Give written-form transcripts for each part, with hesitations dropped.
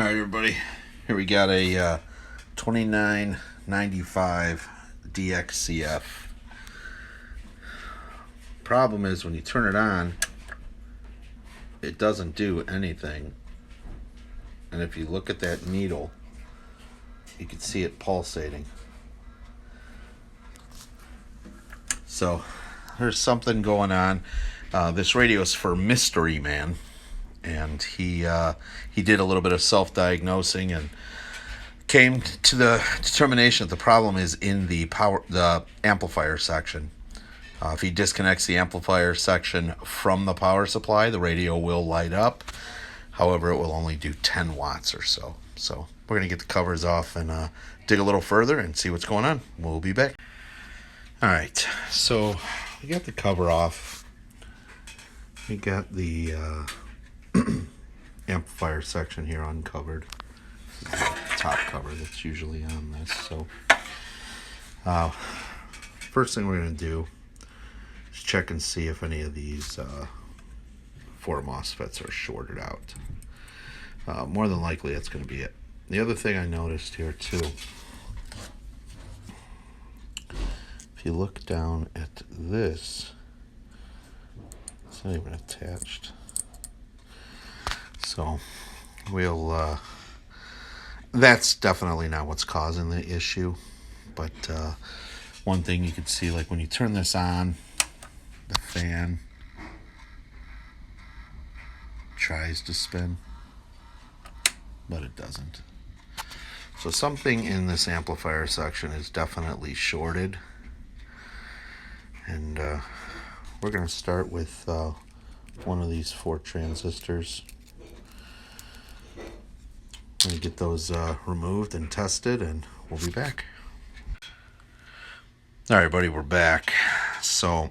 All right, everybody. Here we got a 2995 Dx Problem is when you turn it on, it doesn't do anything. And if you look at that needle, you can see it pulsating. So there's something going on. This radio is for Mystery Man, and he did a little bit of self-diagnosing and came to the determination that the problem is in the amplifier section. If he disconnects the amplifier section from the power supply, the radio will light up. However, it will only do 10 watts or so. So we're going to get the covers off and dig a little further and see what's going on. We'll be back. All right, so we got the cover off. We got the amplifier section here uncovered. This is the top cover that's usually on this. So first thing we're going to do is check and see if any of these 4 MOSFETs are shorted out. More than likely that's going to be it. The other thing I noticed here too, if you look down at this, it's not even attached. So we'll that's definitely not what's causing the issue, but one thing you could see, like when you turn this on, the fan tries to spin, but it doesn't. So something in this amplifier section is definitely shorted, and we're going to start with one of these 4 transistors. I'm going to get those removed and tested, and we'll be back. All right, buddy, we're back. So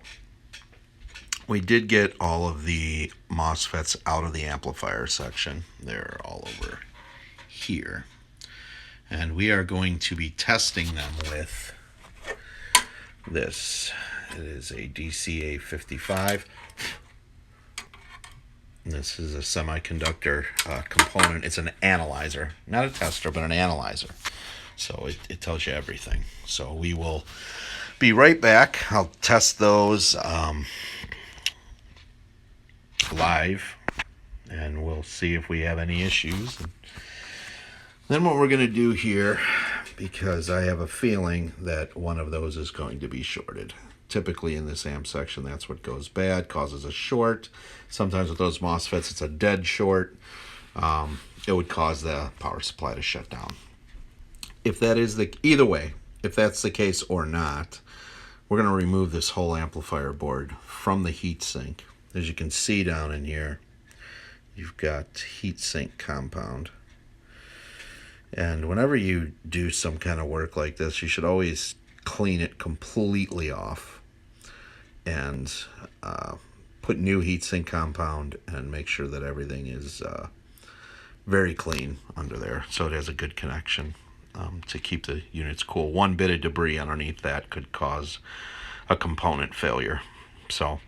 we did get all of the MOSFETs out of the amplifier section. They're all over here. And we are going to be testing them with this. It is a Rci-2995. This is a semiconductor component. It's an analyzer, not a tester, but an analyzer. So it tells you everything. So we will be right back. I'll test those live, and we'll see if we have any issues. And then what we're going to do here, because I have a feeling that one of those is going to be shorted. Typically in this amp section, that's what goes bad, causes a short. Sometimes with those MOSFETs, it's a dead short. It would cause the power supply to shut down. If that is either way, if that's the case or not, we're going to remove this whole amplifier board from the heatsink. As you can see down in here, you've got heatsink compound. And whenever you do some kind of work like this, you should always clean it completely off and put new heatsink compound and make sure that everything is very clean under there so it has a good connection to keep the units cool. One bit of debris underneath that could cause a component failure. So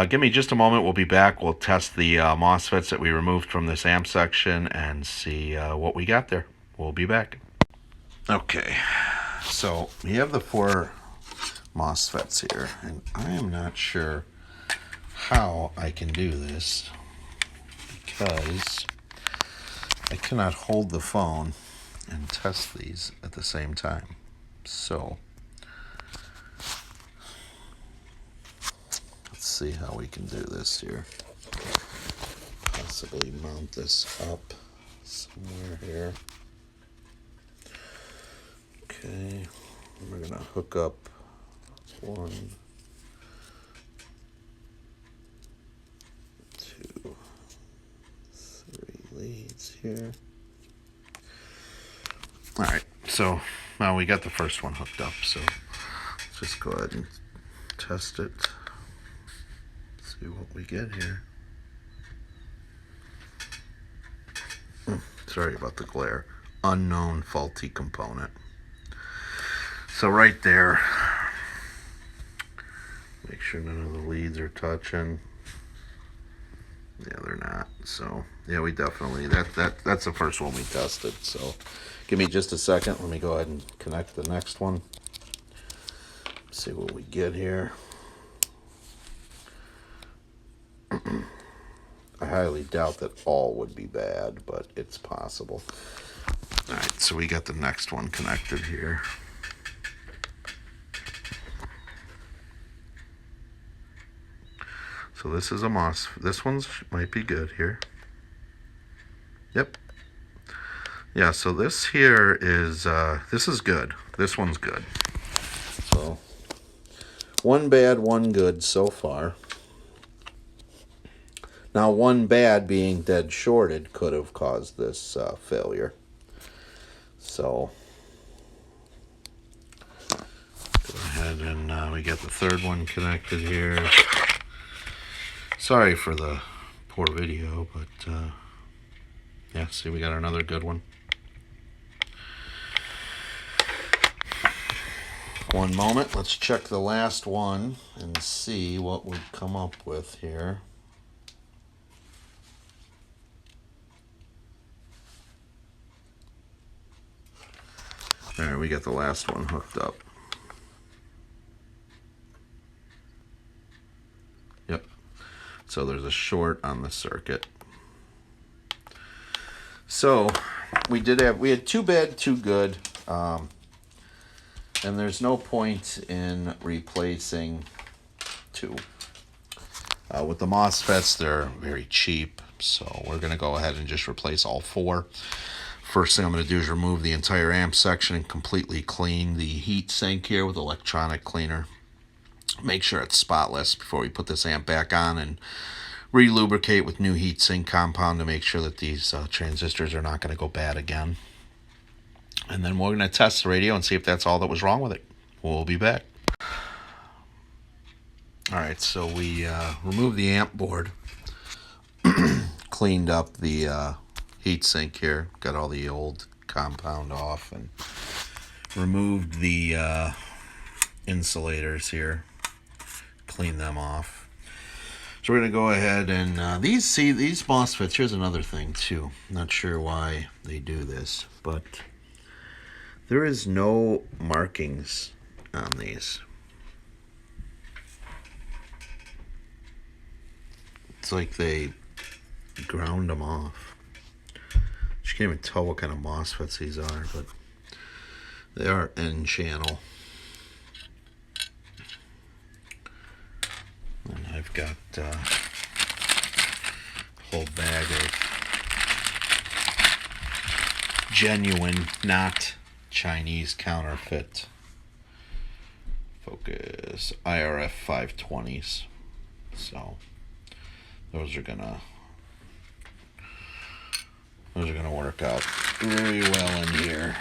give me just a moment. We'll be back. We'll test the MOSFETs that we removed from this amp section and see what we got there. We'll be back. Okay, so we have the 4 MOSFETs here, and I am not sure how I can do this because I cannot hold the phone and test these at the same time. So let's see how we can do this here. Possibly mount this up somewhere here. Okay, we're gonna hook up 1, 2, 3 leads here. All right, so now we got the first one hooked up, so let's just go ahead and test it. See what we get here. Sorry about the glare. Unknown faulty component. So right there, make sure none of the leads are touching. Yeah, they're not. So yeah, we definitely that's the first one we tested. So give me just a second. Let me go ahead and connect the next one. See what we get here. I highly doubt that all would be bad, but it's possible. All right, so we got the next one connected here. So this is a MOSFET. This one's might be good here. Yep. Yeah, so this here is, this is good. This one's good. So, one bad, one good so far. Now, one bad being dead shorted could have caused this failure. So, go ahead and we got the third one connected here. Sorry for the poor video, but yeah, see, we got another good one. One moment, let's check the last one and see what we come up with here. All right, we got the last one hooked up. Yep. So there's a short on the circuit. So we had two bad, two good, and there's no point in replacing two. With the MOSFETs, they're very cheap, so we're going to go ahead and just replace all four. First thing I'm going to do is remove the entire amp section and completely clean the heat sink here with electronic cleaner. Make sure it's spotless before we put this amp back on, and re-lubricate with new heat sink compound to make sure that these transistors are not going to go bad again. And then we're going to test the radio and see if that's all that was wrong with it. We'll be back. Alright, so we removed the amp board, cleaned up the heatsink here, got all the old compound off, and removed the insulators here, cleaned them off. So we're going to go ahead and these MOSFETs, here's another thing too. Not sure why they do this, but there is no markings on these. It's like they ground them off. You can't even tell what kind of MOSFETs these are, but they are N channel. And I've got a whole bag of genuine, not Chinese counterfeit focus IRF 520s. So those are gonna work out very well in here.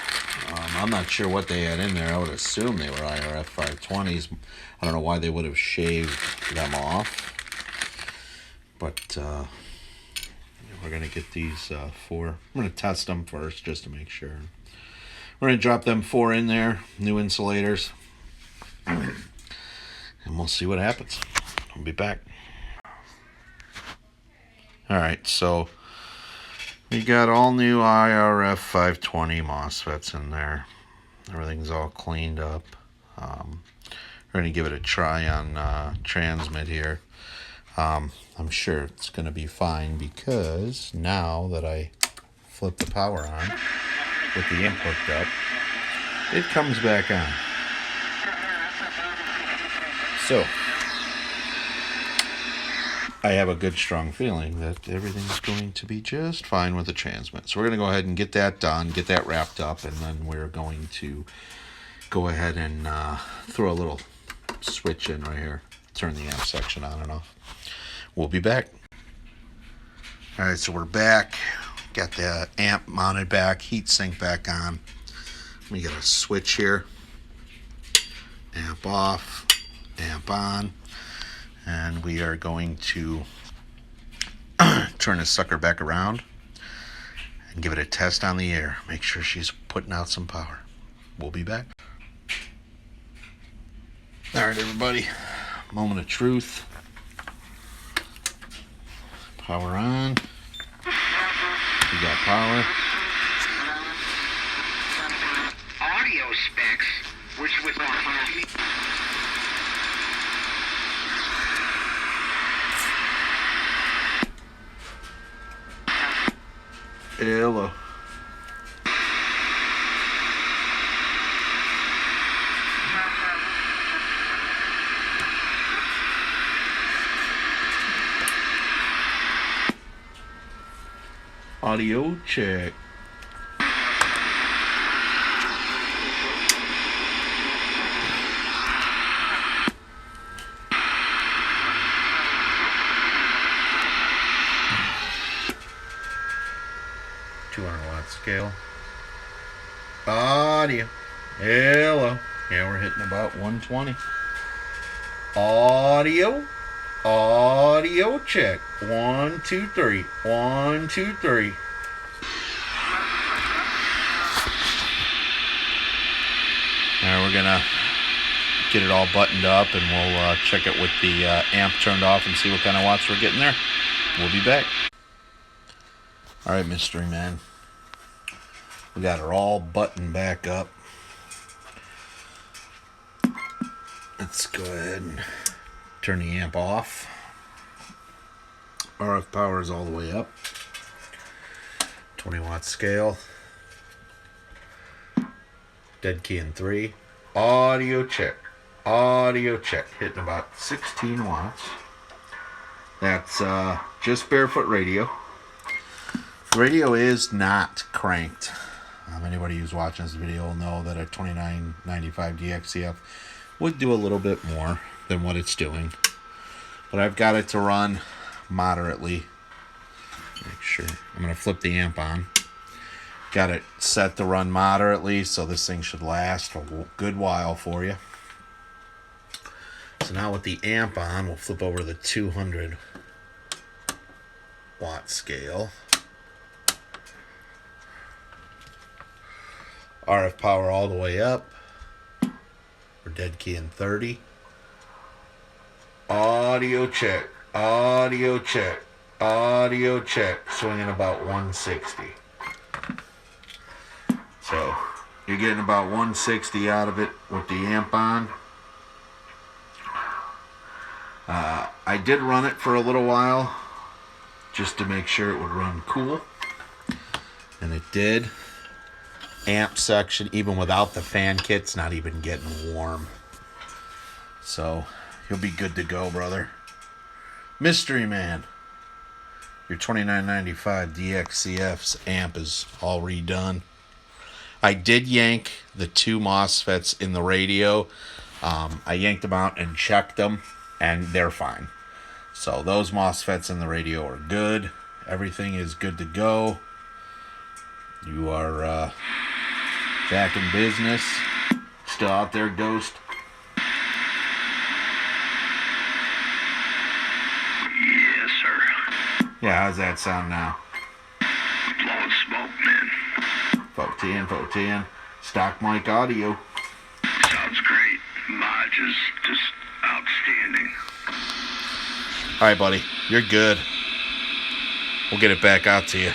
I'm not sure what they had in there. I would assume they were IRF 520s. I don't know why they would have shaved them off. But we're going to get these four. I'm going to test them first just to make sure. We're going to drop them four in there, new insulators. And we'll see what happens. I'll be back. Alright, so we got all new IRF 520 MOSFETs in there. Everything's all cleaned up. We're going to give it a try on transmit here. I'm sure it's going to be fine because now that I flip the power on with the amp hooked up, it comes back on. So I have a good strong feeling that everything's going to be just fine with the transmit. So we're going to go ahead and get that done, get that wrapped up, and then we're going to go ahead and throw a little switch in right here. Turn the amp section on and off. We'll be back. Alright, so we're back. Got the amp mounted back, heat sink back on. We got a switch here. Amp off, amp on. And we are going to turn this sucker back around and give it a test on the air. Make sure she's putting out some power. We'll be back. Alright, everybody. Moment of truth. Power on. We got power. Audio specs, which was on high. Hello. Audio check. $200 scale. Audio. Hello. Yeah, we're hitting about 120. Audio check. 1, 2, 3. 1, 2, 3. Now we're gonna get it all buttoned up, and we'll check it with the amp turned off and see what kind of watts we're getting there. We'll be back. All right, mystery man. We got her all buttoned back up. Let's go ahead and turn the amp off. RF power is all the way up. 20-watt scale. Dead key in 3. Audio check. Audio check. Hitting about 16 watts. That's just barefoot radio. The radio is not cranked. Anybody who's watching this video will know that a 2995 Dx would do a little bit more than what it's doing. But I've got it to run moderately. Make sure. I'm going to flip the amp on. Got it set to run moderately, so this thing should last a good while for you. So now with the amp on, we'll flip over to the 200 watt scale. RF power all the way up. We're dead key in 30. Audio check. Audio check. Audio check. Swinging about 160. So you're getting about 160 out of it with the amp on. I did run it for a little while just to make sure it would run cool. And it did. Amp section, even without the fan kit's not even getting warm. So you'll be good to go, brother. Mystery man. Your 2995 DXCF's amp is all redone. I did yank the 2 MOSFETs in the radio. I yanked them out and checked them, and they're fine. So those MOSFETs in the radio are good. Everything is good to go. You are back in business. Still out there, Ghost? Yes, sir. Yeah, how's that sound now? Blowing smoke, man. 14. Stock mic audio. Sounds great. Lodge is just outstanding. All right, buddy. You're good. We'll get it back out to you.